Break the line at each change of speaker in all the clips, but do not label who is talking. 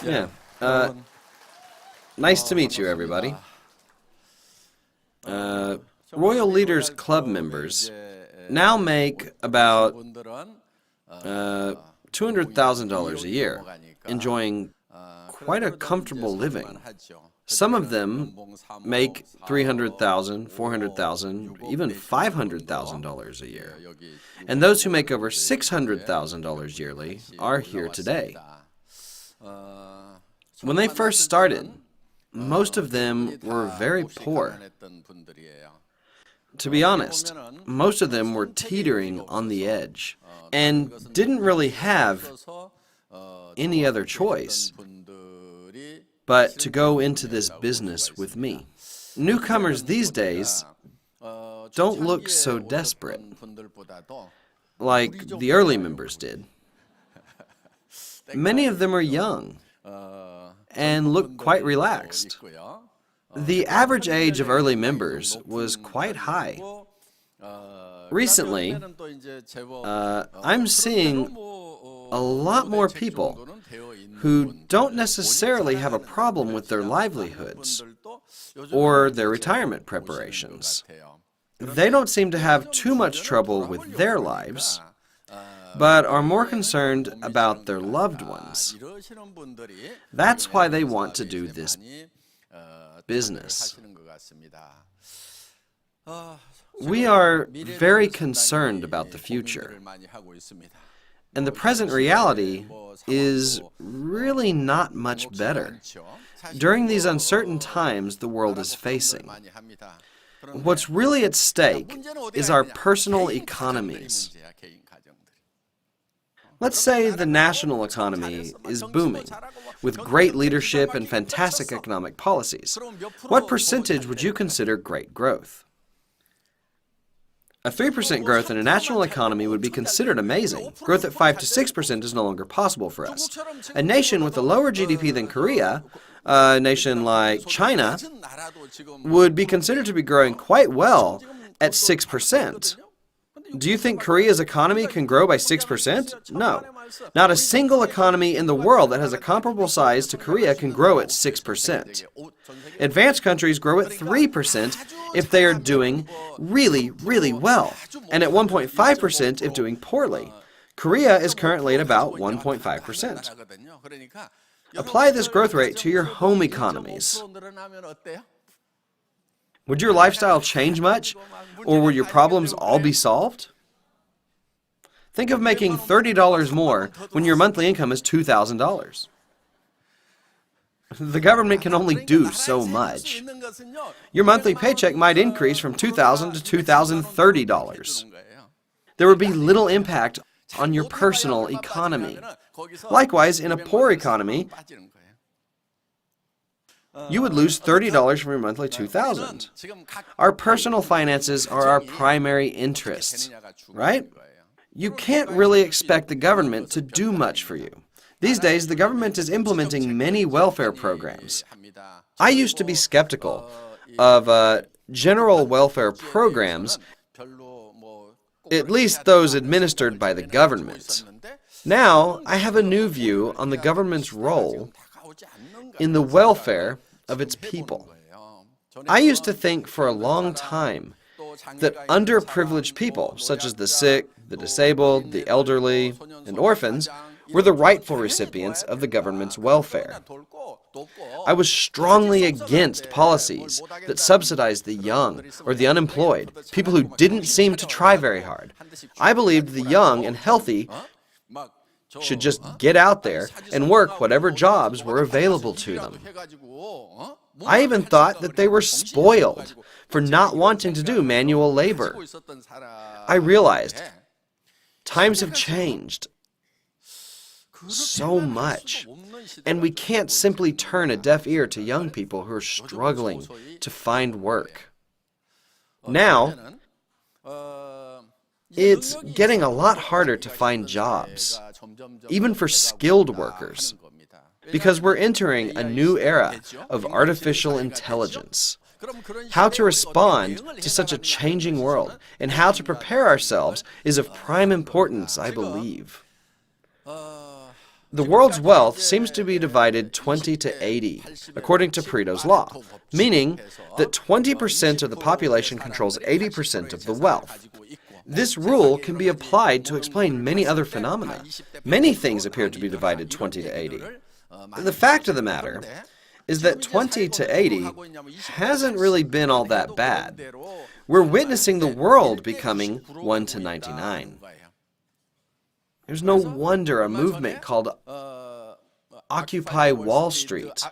Yeah. Nice to meet you, everybody. Royal Leaders Club members now make about $200,000 a year, enjoying quite a comfortable living. Some of them make $300,000, $400,000, even $500,000 a year. And those who make over $600,000 yearly are here today. When they first started, most of them were very poor. To be honest, most of them were teetering on the edge and didn't really have any other choice but to go into this business with me. Newcomers these days don't look so desperate like the early members did. Many of them are young and look quite relaxed. The average age of early members was quite high. Recently, I'm seeing a lot more people who don't necessarily have a problem with their livelihoods or their retirement preparations. They don't seem to have too much trouble with their lives, but are more concerned about their loved ones. That's why they want to do this business. We are very concerned about the future, and the present reality is really not much better. During these uncertain times the world is facing, what's really at stake is our personal economies. Let's say the national economy is booming, with great leadership and fantastic economic policies. What percentage would you consider great growth? A 3% growth in a national economy would be considered amazing. Growth at 5 to 6% is no longer possible for us. A nation with a lower GDP than Korea, a nation like China, would be considered to be growing quite well at 6%. Do you think Korea's economy can grow by 6%? No. Not a single economy in the world that has a comparable size to Korea can grow at 6%. Advanced countries grow at 3% if they are doing really, really well, and at 1.5% if doing poorly. Korea is currently at about 1.5%. Apply this growth rate to your home economies. Would your lifestyle change much, or would your problems all be solved? Think of making $30 more when your monthly income is $2,000. The government can only do so much. Your monthly paycheck might increase from $2,000 to $2,030. There would be little impact on your personal economy. Likewise, in a poor economy, you would lose $30 from your monthly $2,000. Our personal finances are our primary interests, right? You can't really expect the government to do much for you. These days, the government is implementing many welfare programs. I used to be skeptical of general welfare programs, at least those administered by the government. Now, I have a new view on the government's role in the welfare of its people. I used to think for a long time that underprivileged people, such as the sick, the disabled, the elderly, and orphans, were the rightful recipients of the government's welfare. I was strongly against policies that subsidized the young or the unemployed, people who didn't seem to try very hard. I believed the young and healthy should just get out there and work whatever jobs were available to them. I even thought that they were spoiled for not wanting to do manual labor. I realized times have changed so much, and we can't simply turn a deaf ear to young people who are struggling to find work. Now, it's getting a lot harder to find jobs, even for skilled workers, because we're entering a new era of artificial intelligence. How to respond to such a changing world and how to prepare ourselves is of prime importance, I believe. The world's wealth seems to be divided 20 to 80, according to Pareto's law, meaning that 20% of the population controls 80% of the wealth. This rule can be applied to explain many other phenomena. Many things appear to be divided 20 to 80. The fact of the matter is that 20 to 80 hasn't really been all that bad. We're witnessing the world becoming 1 to 99. There's no wonder a movement called Occupy Wall Street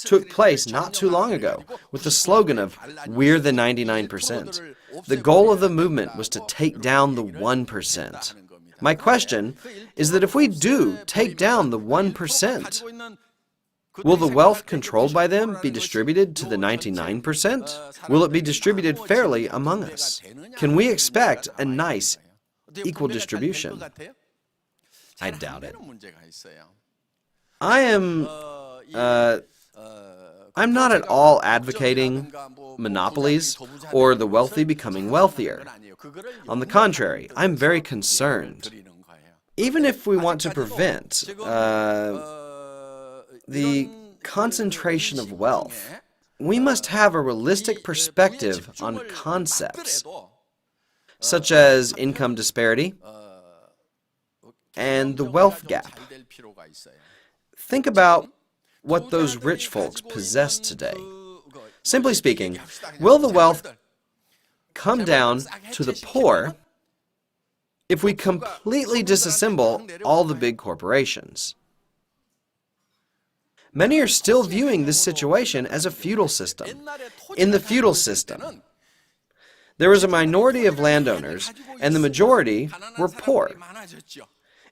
took place not too long ago with the slogan of "We're the 99%. The goal of the movement was to take down the 1%. My question is that if we do take down the 1%, will the wealth controlled by them be distributed to the 99%? Will it be distributed fairly among us? Can we expect a nice, equal distribution? I doubt it. I'm not at all advocating monopolies or the wealthy becoming wealthier. On the contrary, I'm very concerned. Even if we want to prevent the concentration of wealth, we must have a realistic perspective on concepts such as income disparity and the wealth gap. Think about what those rich folks possess today. Simply speaking, will the wealth come down to the poor if we completely disassemble all the big corporations? Many are still viewing this situation as a feudal system. In the feudal system, there was a minority of landowners, and the majority were poor.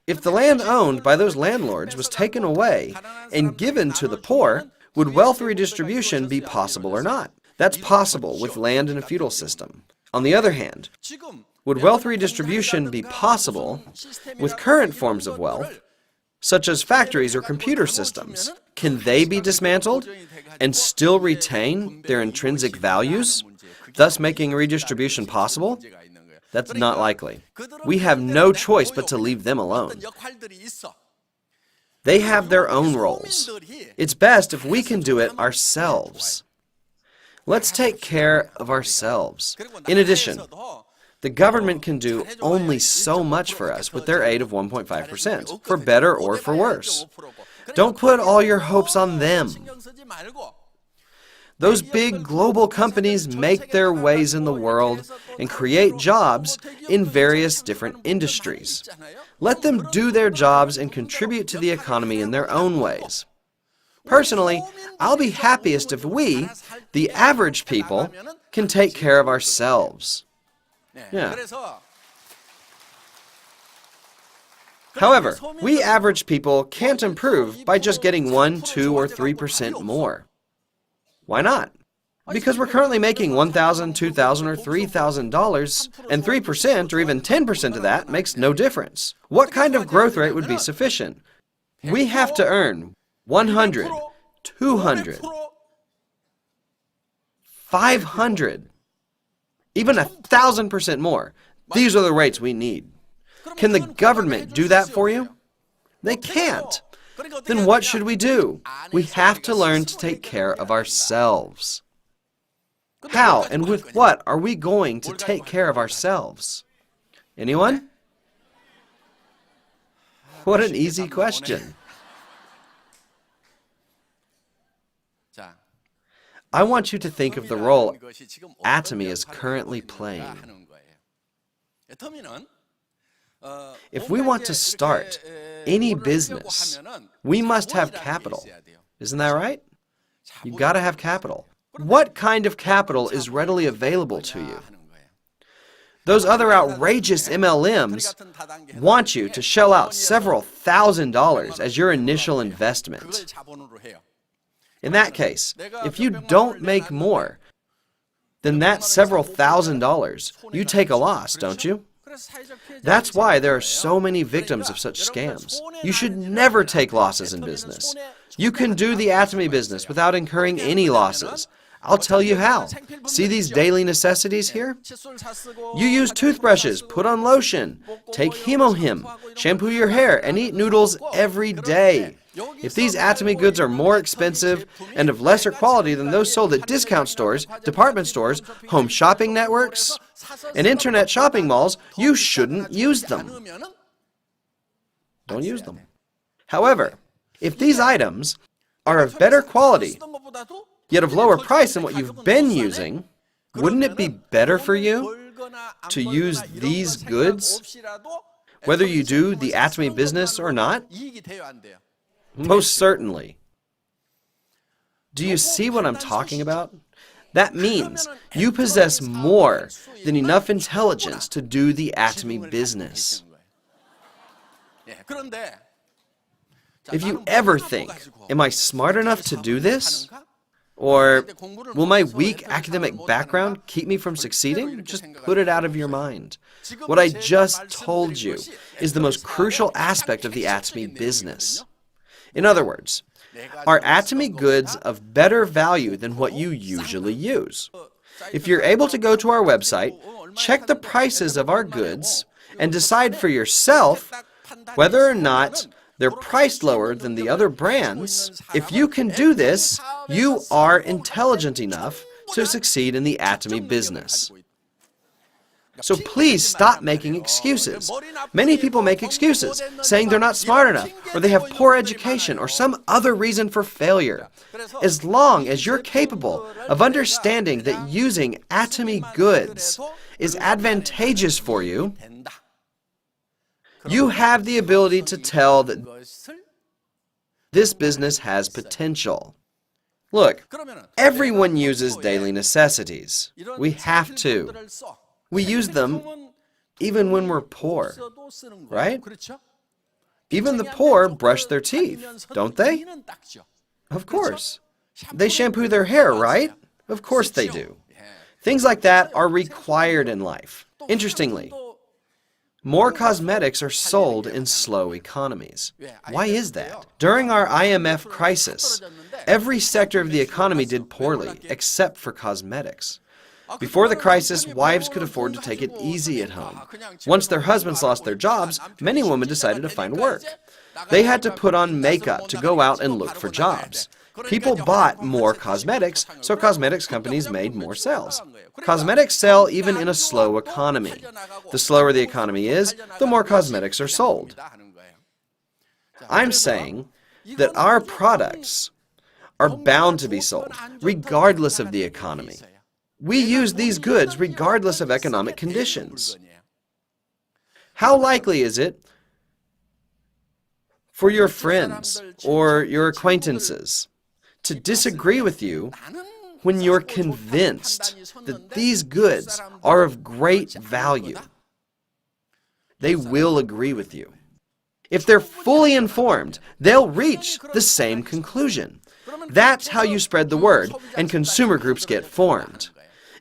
If the land owned by those landlords was taken away and given to the poor, would wealth redistribution be possible or not? That's possible with land in a feudal system. On the other hand, would wealth redistribution be possible with current forms of wealth, such as factories or computer systems? Can they be dismantled and still retain their intrinsic values, thus making redistribution possible? That's not likely. We have no choice but to leave them alone. They have their own roles. It's best if we can do it ourselves. Let's take care of ourselves. In addition, the government can do only so much for us with their aid of 1.5%, for better or for worse. Don't put all your hopes on them. Those big global companies make their ways in the world and create jobs in various different industries. Let them do their jobs and contribute to the economy in their own ways. Personally, I'll be happiest if we, the average people, can take care of ourselves. Yeah. However, we average people can't improve by just getting 1, 2, or 3% more. Why not? Because we're currently making $1,000, $2,000, or $3,000, and 3% or even 10% of that makes no difference. What kind of growth rate would be sufficient? We have to earn 100, 200, 500, even 1,000% more. These are the rates we need. Can the government do that for you? They can't. Then what should we do? We have to learn to take care of ourselves. How and with what are we going to take care of ourselves? Anyone? What an easy question. I want you to think of the role ATOMY is currently playing. If we want to start any business, we must have capital. Isn't that right? You've got to have capital. What kind of capital is readily available to you? Those other outrageous MLMs want you to shell out several $1,000s as your initial investment. In that case, if you don't make more than that several $1,000s, you take a loss, don't you? That's why there are so many victims of such scams. You should never take losses in business. You can do the ATOMY business without incurring any losses. I'll tell you how. See these daily necessities here? You use toothbrushes, put on lotion, take Hemohim, shampoo your hair, and eat noodles every day. If these ATOMY goods are more expensive and of lesser quality than those sold at discount stores, department stores, home shopping networks, and internet shopping malls, you shouldn't use them. Don't use them. However, if these items are of better quality, yet of lower price than what you've been using, wouldn't it be better for you to use these goods, whether you do the ATOMY business or not? Most certainly. Do you see what I'm talking about? That means you possess more than enough intelligence to do the ATOMY business. If you ever think, am I smart enough to do this? Or will my weak academic background keep me from succeeding? Just put it out of your mind. What I just told you is the most crucial aspect of the ATOMY business. In other words, are ATOMY goods of better value than what you usually use? If you're able to go to our website, check the prices of our goods, and decide for yourself whether or not they're priced lower than the other brands, if you can do this, you are intelligent enough to succeed in the ATOMY business. So please stop making excuses. Many people make excuses, saying they're not smart enough, or they have poor education, or some other reason for failure. As long as you're capable of understanding that using ATOMY goods is advantageous for you, you have the ability to tell that this business has potential. Look, everyone uses daily necessities. We have to. We use them even when we're poor, right? Even the poor brush their teeth, don't they? Of course. They shampoo their hair, right? Of course they do. Things like that are required in life. Interestingly, more cosmetics are sold in slow economies. Why is that? During our IMF crisis, every sector of the economy did poorly, except for cosmetics. Before the crisis, wives could afford to take it easy at home. Once their husbands lost their jobs, many women decided to find work. They had to put on makeup to go out and look for jobs. People bought more cosmetics, so cosmetics companies made more sales. Cosmetics sell even in a slow economy. The slower the economy is, the more cosmetics are sold. I'm saying that our products are bound to be sold, regardless of the economy. We use these goods regardless of economic conditions. How likely is it for your friends or your acquaintances to disagree with you when you're convinced that these goods are of great value? They will agree with you. If they're fully informed, they'll reach the same conclusion. That's how you spread the word, and consumer groups get formed.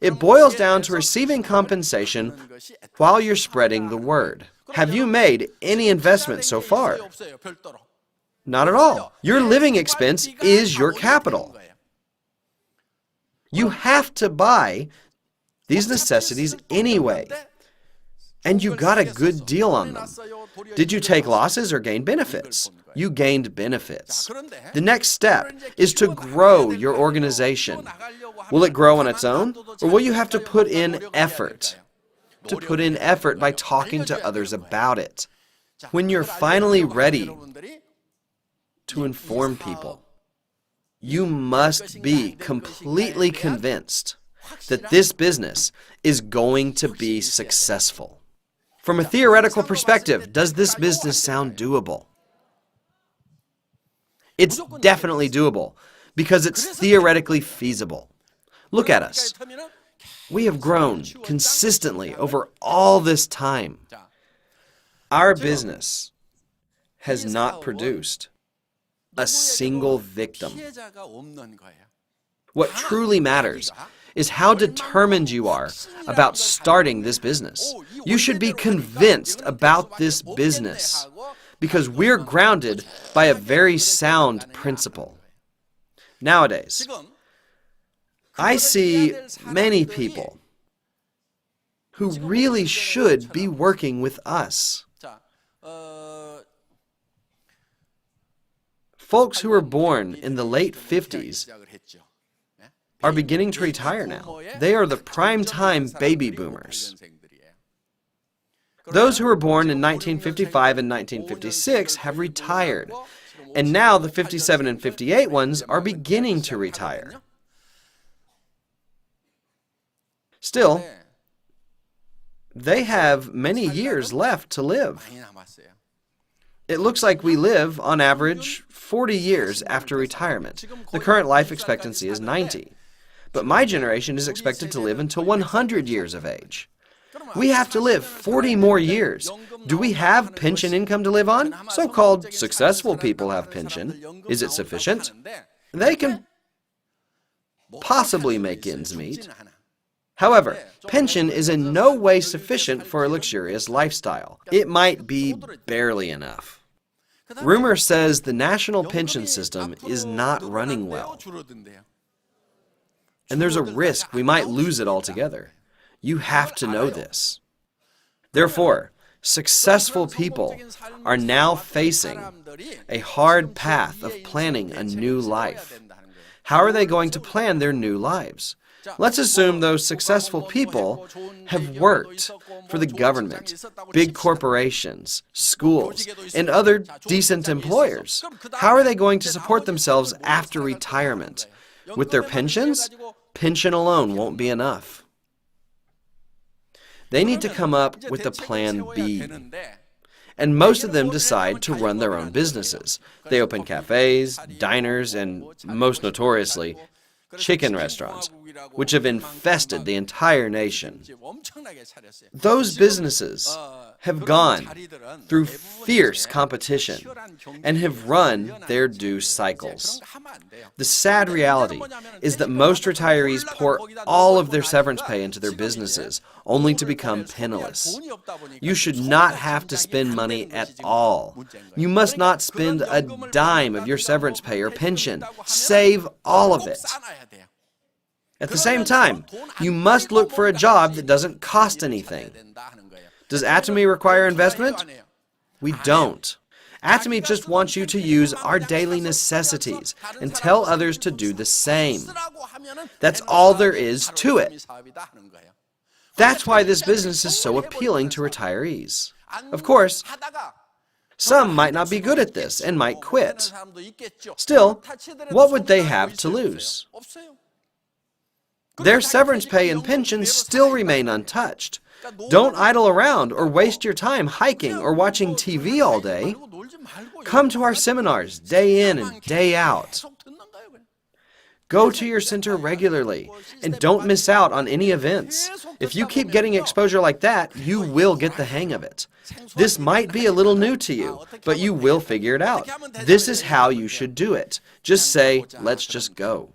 It boils down to receiving compensation while you're spreading the word. Have you made any investment so far? Not at all. Your living expense is your capital. You have to buy these necessities anyway, and you got a good deal on them. Did you take losses or gain benefits? You gained benefits. The next step is to grow your organization. Will it grow on its own, or will you have to put in effort? To put in effort by talking to others about it. When you're finally ready to inform people, you must be completely convinced that this business is going to be successful. From a theoretical perspective, does this business sound doable? It's definitely doable because it's theoretically feasible. Look at us. We have grown consistently over all this time. Our business has not produced a single victim. What truly matters is how determined you are about starting this business. You should be convinced about this business because we're grounded by a very sound principle. Nowadays, I see many people who really should be working with us. Folks who were born in the late 50s are beginning to retire now. They are the prime-time baby boomers. Those who were born in 1955 and 1956 have retired, and now the 57 and 58 ones are beginning to retire. Still, they have many years left to live. It looks like we live, on average, 40 years after retirement. The current life expectancy is 90. But my generation is expected to live until 100 years of age. We have to live 40 more years. Do we have pension income to live on? So-called successful people have pension. Is it sufficient? They can possibly make ends meet. However, pension is in no way sufficient for a luxurious lifestyle. It might be barely enough. Rumor says the national pension system is not running well. And there's a risk we might lose it altogether. You have to know this. Therefore, successful people are now facing a hard path of planning a new life. How are they going to plan their new lives? Let's assume those successful people have worked for the government, big corporations, schools, and other decent employers. How are they going to support themselves after retirement? With their pensions? Pension alone won't be enough. They need to come up with a plan B. And most of them decide to run their own businesses. They open cafes, diners, and most notoriously, chicken restaurants, which have infested the entire nation. Those businesses have gone through fierce competition and have run their due cycles. The sad reality is that most retirees pour all of their severance pay into their businesses, only to become penniless. You should not have to spend money at all. You must not spend a dime of your severance pay or pension. Save all of it. At the same time, you must look for a job that doesn't cost anything. Does ATOMY require investment? We don't. ATOMY just wants you to use our daily necessities and tell others to do the same. That's all there is to it. That's why this business is so appealing to retirees. Of course, some might not be good at this and might quit. Still, what would they have to lose? Their severance pay and pensions still remain untouched. Don't idle around or waste your time hiking or watching TV all day. Come to our seminars day in and day out. Go to your center regularly and don't miss out on any events. If you keep getting exposure like that, you will get the hang of it. This might be a little new to you, but you will figure it out. This is how you should do it. Just say, let's just go.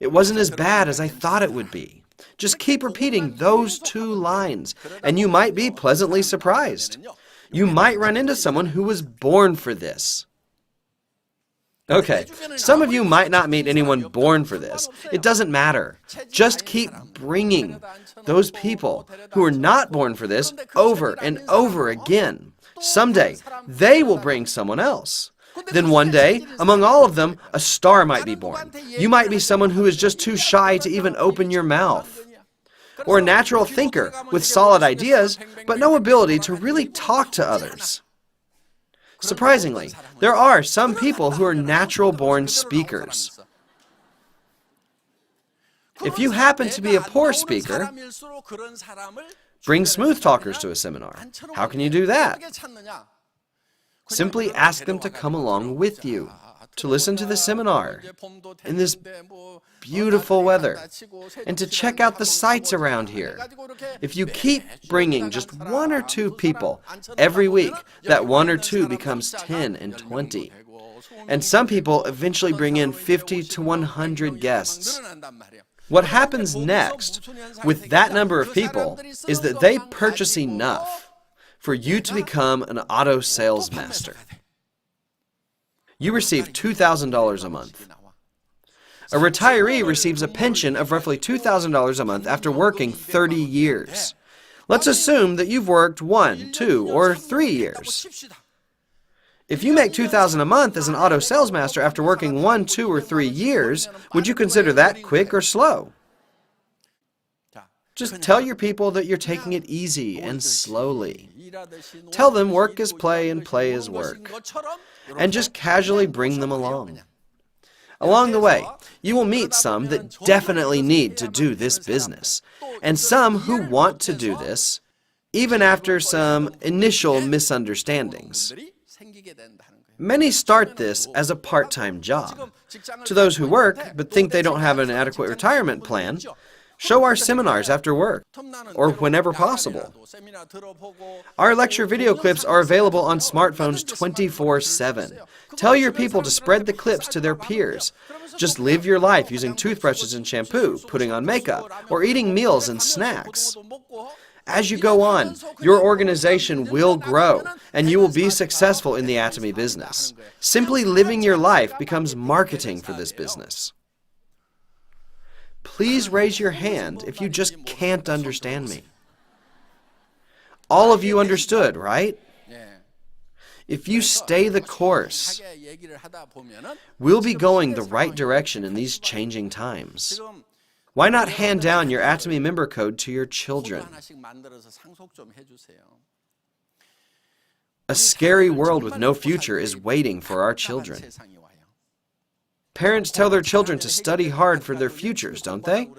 It wasn't as bad as I thought it would be. Just keep repeating those two lines, and you might be pleasantly surprised. You might run into someone who was born for this. Okay, some of you might not meet anyone born for this. It doesn't matter. Just keep bringing those people who are not born for this over and over again. Someday, they will bring someone else. Then one day, among all of them, a star might be born. You might be someone who is just too shy to even open your mouth. Or a natural thinker with solid ideas, but no ability to really talk to others. Surprisingly, there are some people who are natural-born speakers. If you happen to be a poor speaker, bring smooth talkers to a seminar. How can you do that? Simply ask them to come along with you, to listen to the seminar in this beautiful weather, and to check out the sights around here. If you keep bringing just one or two people every week, that one or two becomes 10 and 20. And some people eventually bring in 50 to 100 guests. What happens next with that number of people is that they purchase enough for you to become an auto sales master. You receive $2,000 a month. A retiree receives a pension of roughly $2,000 a month after working 30 years. Let's assume that you've worked 1, 2, or 3 years. If you make $2,000 a month as an auto salesmaster after working 1, 2, or 3 years, would you consider that quick or slow? Just tell your people that you're taking it easy and slowly. Tell them work is play and play is work. And just casually bring them along. Along the way, you will meet some that definitely need to do this business, and some who want to do this, even after some initial misunderstandings. Many start this as a part-time job. To those who work but think they don't have an adequate retirement plan, show our seminars after work, or whenever possible. Our lecture video clips are available on smartphones 24/7. Tell your people to spread the clips to their peers. Just live your life using toothbrushes and shampoo, putting on makeup, or eating meals and snacks. As you go on, your organization will grow, and you will be successful in the ATOMY business. Simply living your life becomes marketing for this business. Please raise your hand if you just can't understand me. All of you understood, right? If you stay the course, we'll be going the right direction in these changing times. Why not hand down your ATOMY member code to your children? A scary world with no future is waiting for our children. Parents tell their children to study hard for their futures, don't they?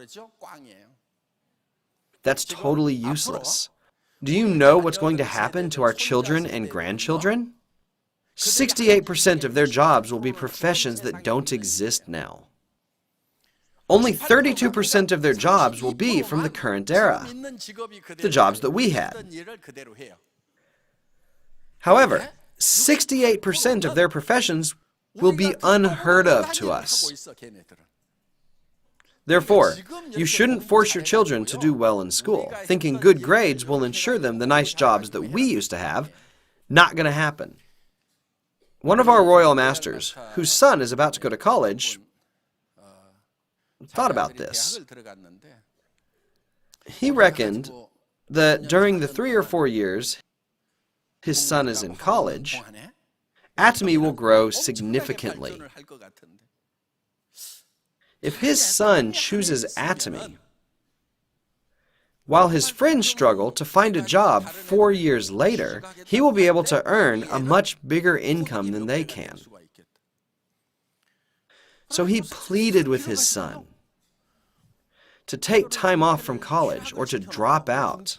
That's totally useless. Do you know what's going to happen to our children and grandchildren? 68% of their jobs will be professions that don't exist now. Only 32% of their jobs will be from the current era, the jobs that we had. However, 68% of their professions will be unheard of to us. Therefore, you shouldn't force your children to do well in school, thinking good grades will ensure them the nice jobs that we used to have. Not going to happen. One of our royal masters, whose son is about to go to college, thought about this. He reckoned that during the 3 or 4 years his son is in college, ATOMY will grow significantly. If his son chooses ATOMY, while his friends struggle to find a job 4 years later, he will be able to earn a much bigger income than they can. So he pleaded with his son to take time off from college or to drop out,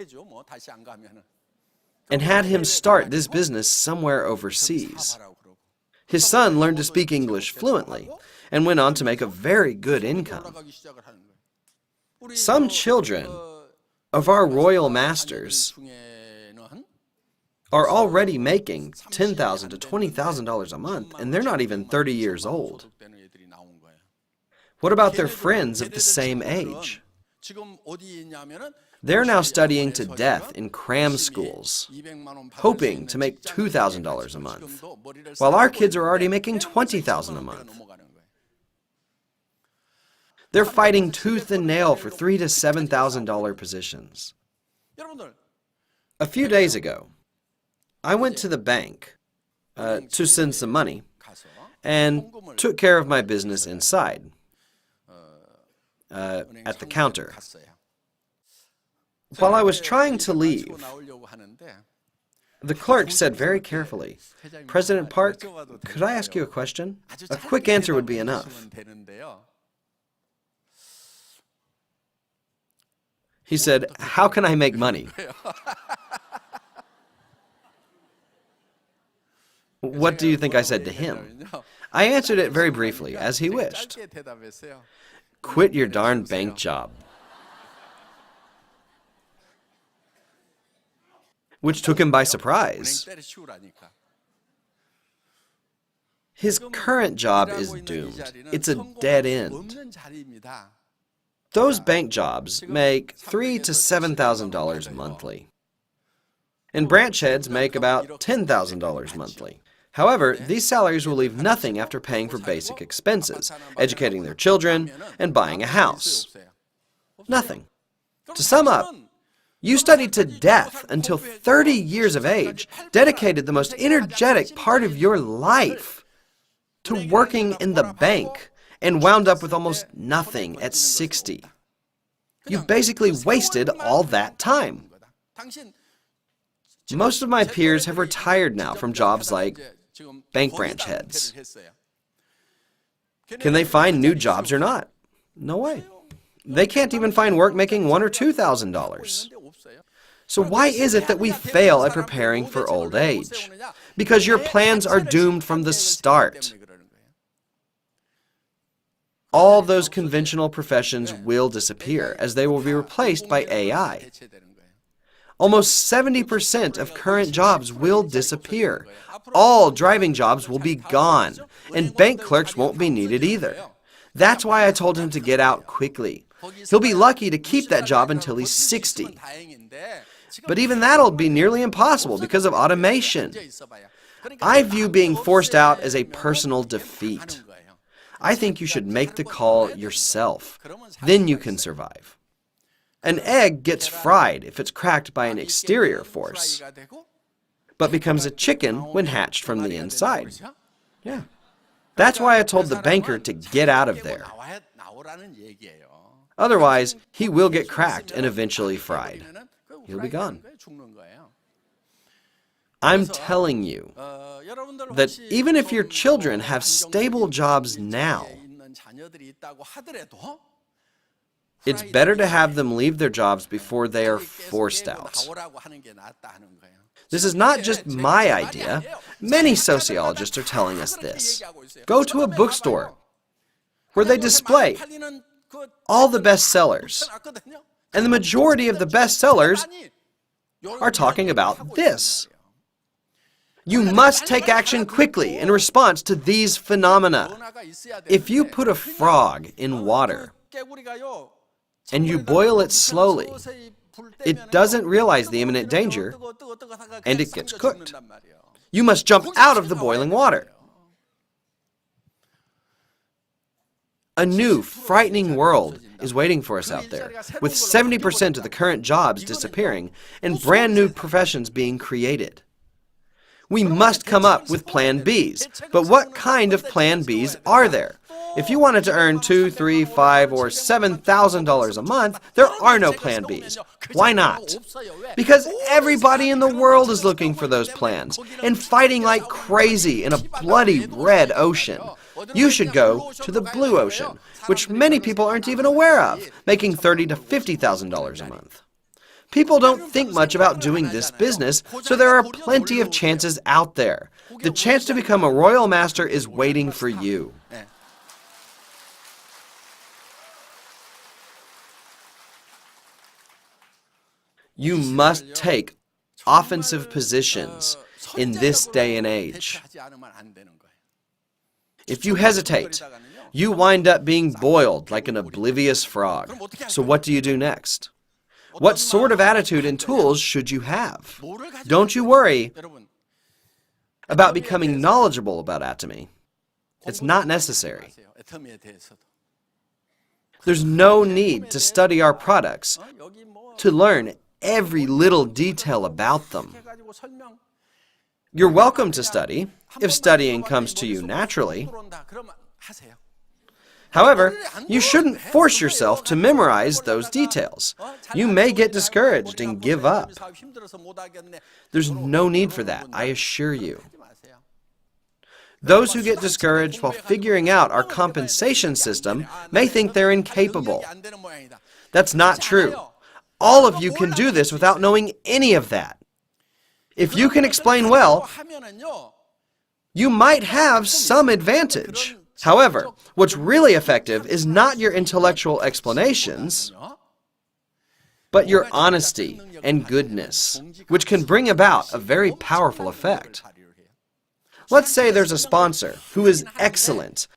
and had him start this business somewhere overseas. His son learned to speak English fluently and went on to make a very good income. Some children of our royal masters are already making $10,000 to $20,000 a month, and they're not even 30 years old. What about their friends of the same age? They're now studying to death in cram schools, hoping to make $2,000 a month, while our kids are already making $20,000 a month. They're fighting tooth and nail for $3,000 to $7,000 positions. A few days ago, I went to the bank to send some money and took care of my business inside at the counter. While I was trying to leave, the clerk said very carefully, "President Park, could I ask you a question? A quick answer would be enough." He said, "How can I make money?" What do you think I said to him? I answered it very briefly, as he wished. "Quit your darn bank job." Which took him by surprise. His current job is doomed. It's a dead end. Those bank jobs make $3,000 to $7,000 monthly. And branch heads make about $10,000 monthly. However, these salaries will leave nothing after paying for basic expenses, educating their children, and buying a house. Nothing. To sum up, you studied to death until 30 years of age, dedicated the most energetic part of your life to working in the bank, and wound up with almost nothing at 60. You basically wasted all that time. Most of my peers have retired now from jobs like bank branch heads. Can they find new jobs or not? No way. They can't even find work making $1,000 or $2,000. So why is it that we fail at preparing for old age? Because your plans are doomed from the start. All those conventional professions will disappear as they will be replaced by AI. Almost 70% of current jobs will disappear. All driving jobs will be gone, and bank clerks won't be needed either. That's why I told him to get out quickly. He'll be lucky to keep that job until he's 60. But even that'll be nearly impossible because of automation. I view being forced out as a personal defeat. I think you should make the call yourself. Then you can survive. An egg gets fried if it's cracked by an exterior force, but becomes a chicken when hatched from the inside. Yeah. That's why I told the banker to get out of there. Otherwise, he will get cracked and eventually fried. He'll be gone. I'm telling you that even if your children have stable jobs now, it's better to have them leave their jobs before they are forced out. This is not just my idea. Many sociologists are telling us this. Go to a bookstore where they display all the bestsellers, and the majority of the bestsellers are talking about this. You must take action quickly in response to these phenomena. If you put a frog in water and you boil it slowly, it doesn't realize the imminent danger and it gets cooked. You must jump out of the boiling water. A new, frightening world is waiting for us out there, with 70% of the current jobs disappearing and brand new professions being created. We must come up with Plan Bs. But what kind of Plan Bs are there? If you wanted to earn $2,000, $3,000, $5,000, or $7,000 a month, there are no Plan Bs. Why not? Because everybody in the world is looking for those plans and fighting like crazy in a bloody red ocean. You should go to the blue ocean, which many people aren't even aware of, making $30,000 to $50,000 a month. People don't think much about doing this business, so there are plenty of chances out there. The chance to become a royal master is waiting for you. You must take offensive positions in this day and age. If you hesitate, you wind up being boiled like an oblivious frog. So what do you do next? What sort of attitude and tools should you have? Don't you worry about becoming knowledgeable about ATOMY. It's not necessary. There's no need to study our products to learn every little detail about them. You're welcome to study if studying comes to you naturally. However, you shouldn't force yourself to memorize those details. You may get discouraged and give up. There's no need for that, I assure you. Those who get discouraged while figuring out our compensation system may think they're incapable. That's not true. All of you can do this without knowing any of that. If you can explain well, you might have some advantage. However, what's really effective is not your intellectual explanations, but your honesty and goodness, which can bring about a very powerful effect. Let's say there's a sponsor who is excellent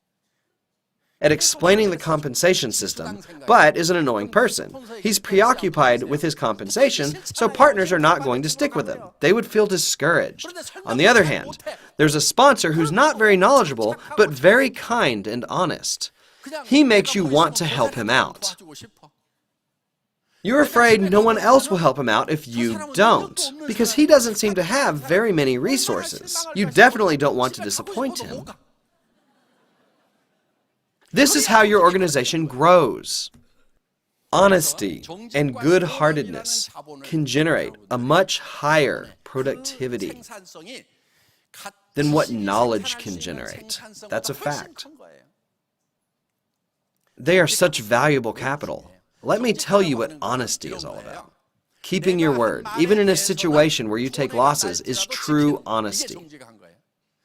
at explaining the compensation system, but is an annoying person. He's preoccupied with his compensation, so partners are not going to stick with him. They would feel discouraged. On the other hand, there's a sponsor who's not very knowledgeable, but very kind and honest. He makes you want to help him out. You're afraid no one else will help him out if you don't, because he doesn't seem to have very many resources. You definitely don't want to disappoint him. This is how your organization grows. Honesty and good-heartedness can generate a much higher productivity than what knowledge can generate. That's a fact. They are such valuable capital. Let me tell you what honesty is all about. Keeping your word, even in a situation where you take losses, is true honesty.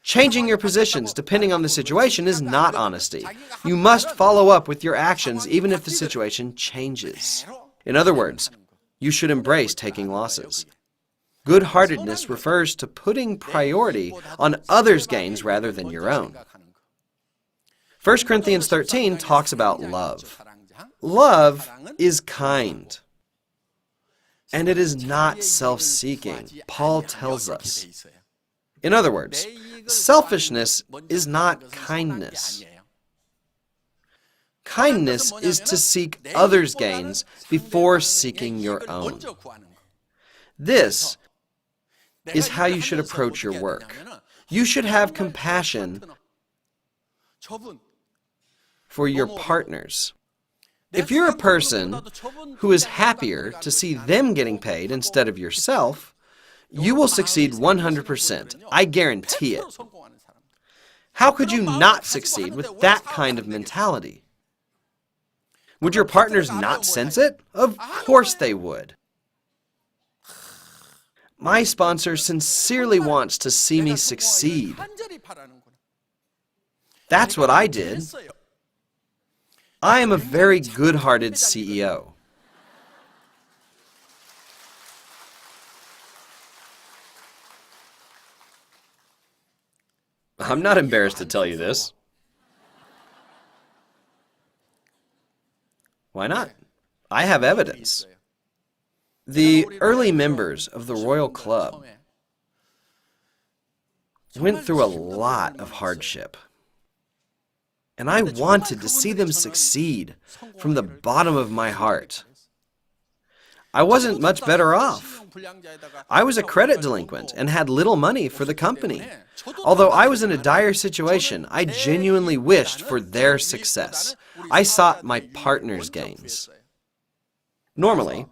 Changing your positions depending on the situation is not honesty. You must follow up with your actions even if the situation changes. In other words, you should embrace taking losses. Good-heartedness refers to putting priority on others' gains rather than your own. 1 Corinthians 13 talks about love. Love is kind, and it is not self-seeking, Paul tells us. In other words, selfishness is not kindness. Kindness is to seek others' gains before seeking your own. This is how you should approach your work. You should have compassion for your partners. If you're a person who is happier to see them getting paid instead of yourself, you will succeed 100%. I guarantee it. How could you not succeed with that kind of mentality? Would your partners not sense it? Of course they would. My sponsor sincerely wants to see me succeed. That's what I did. I am a very good-hearted CEO. I'm not embarrassed to tell you this. Why not? I have evidence. The early members of the Royal Club went through a lot of hardship. And I wanted to see them succeed from the bottom of my heart. I wasn't much better off. I was a credit delinquent and had little money for the company. Although I was in a dire situation, I genuinely wished for their success. I sought my partner's gains. Normally,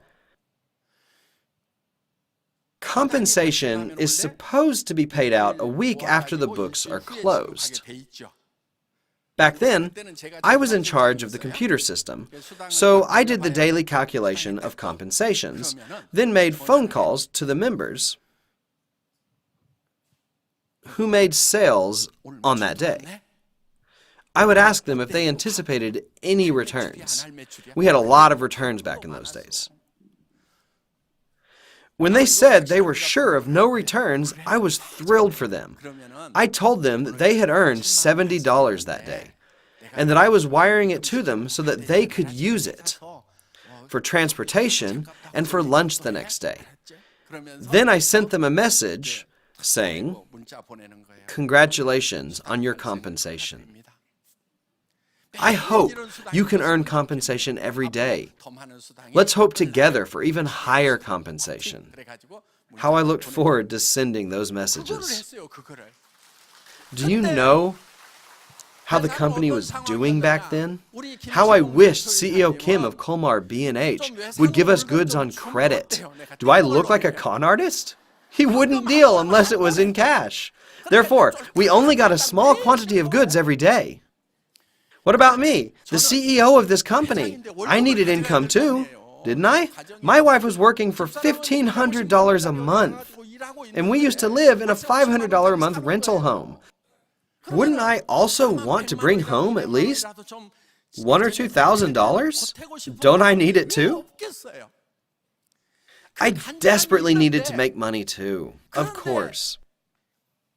compensation is supposed to be paid out a week after the books are closed. Back then, I was in charge of the computer system, so I did the daily calculation of compensations, then made phone calls to the members who made sales on that day. I would ask them if they anticipated any returns. We had a lot of returns back in those days. When they said they were sure of no returns, I was thrilled for them. I told them that they had earned $70 that day, and that I was wiring it to them so that they could use it for transportation and for lunch the next day. Then I sent them a message saying, "Congratulations on your compensation." I hope you can earn compensation every day. Let's hope together for even higher compensation. How I looked forward to sending those messages. Do you know how the company was doing back then? How I wished CEO Kim of Colmar B&H would give us goods on credit. Do I look like a con artist? He wouldn't deal unless it was in cash. Therefore, we only got a small quantity of goods every day. What about me, the CEO of this company? I needed income too, didn't I? My wife was working for $1,500 a month, and we used to live in a $500 a month rental home. Wouldn't I also want to bring home at least $1,000 or $2,000? Don't I need it too? I desperately needed to make money too, of course.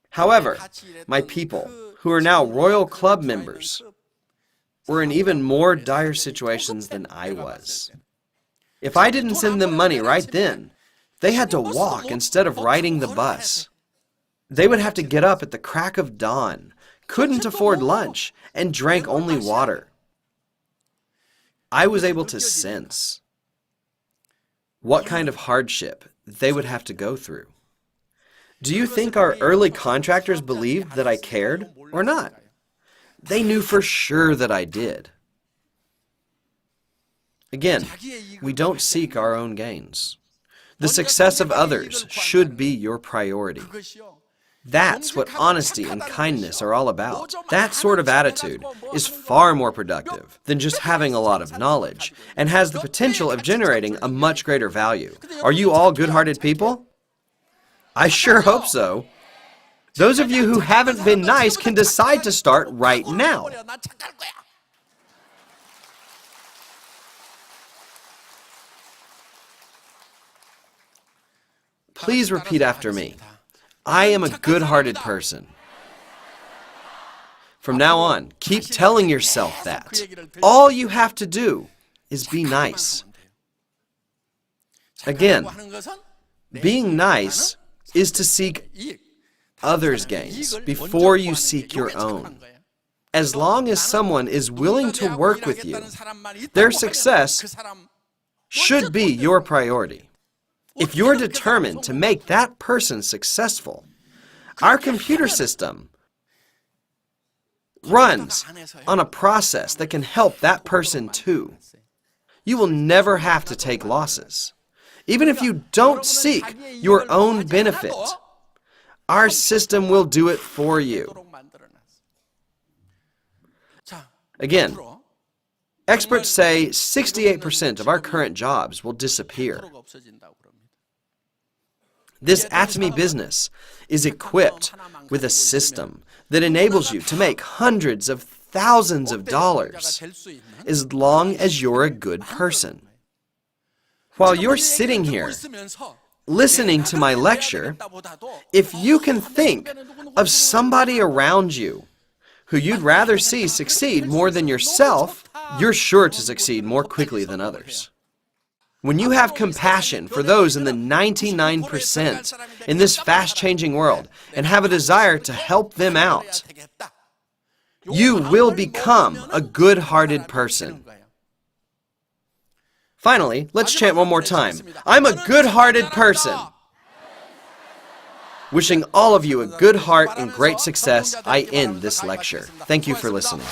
However, my people, who are now Royal Club members, were in even more dire situations than I was. If I didn't send them money right then, they had to walk instead of riding the bus. They would have to get up at the crack of dawn, couldn't afford lunch, and drank only water. I was able to sense what kind of hardship they would have to go through. Do you think our early contractors believed that I cared or not? They knew for sure that I did. Again, we don't seek our own gains. The success of others should be your priority. That's what honesty and kindness are all about. That sort of attitude is far more productive than just having a lot of knowledge and has the potential of generating a much greater value. Are you all good-hearted people? I sure hope so. Those of you who haven't been nice can decide to start right now. Please repeat after me. I am a good-hearted person. From now on, keep telling yourself that. All you have to do is be nice. Again, being nice is to seek others' gains before you seek your own. As long as someone is willing to work with you, their success should be your priority. If you're determined to make that person successful, our computer system runs on a process that can help that person too. You will never have to take losses. Even if you don't seek your own benefit, our system will do it for you. Again, experts say 68% of our current jobs will disappear. This ATOMY business is equipped with a system that enables you to make hundreds of thousands of dollars as long as you're a good person. While you're sitting here listening to my lecture, if you can think of somebody around you who you'd rather see succeed more than yourself, you're sure to succeed more quickly than others. When you have compassion for those in the 99% in this fast-changing world and have a desire to help them out, you will become a good-hearted person. Finally, let's chant one more time. I'm a good-hearted person. Wishing all of you a good heart and great success, I end this lecture. Thank you for listening.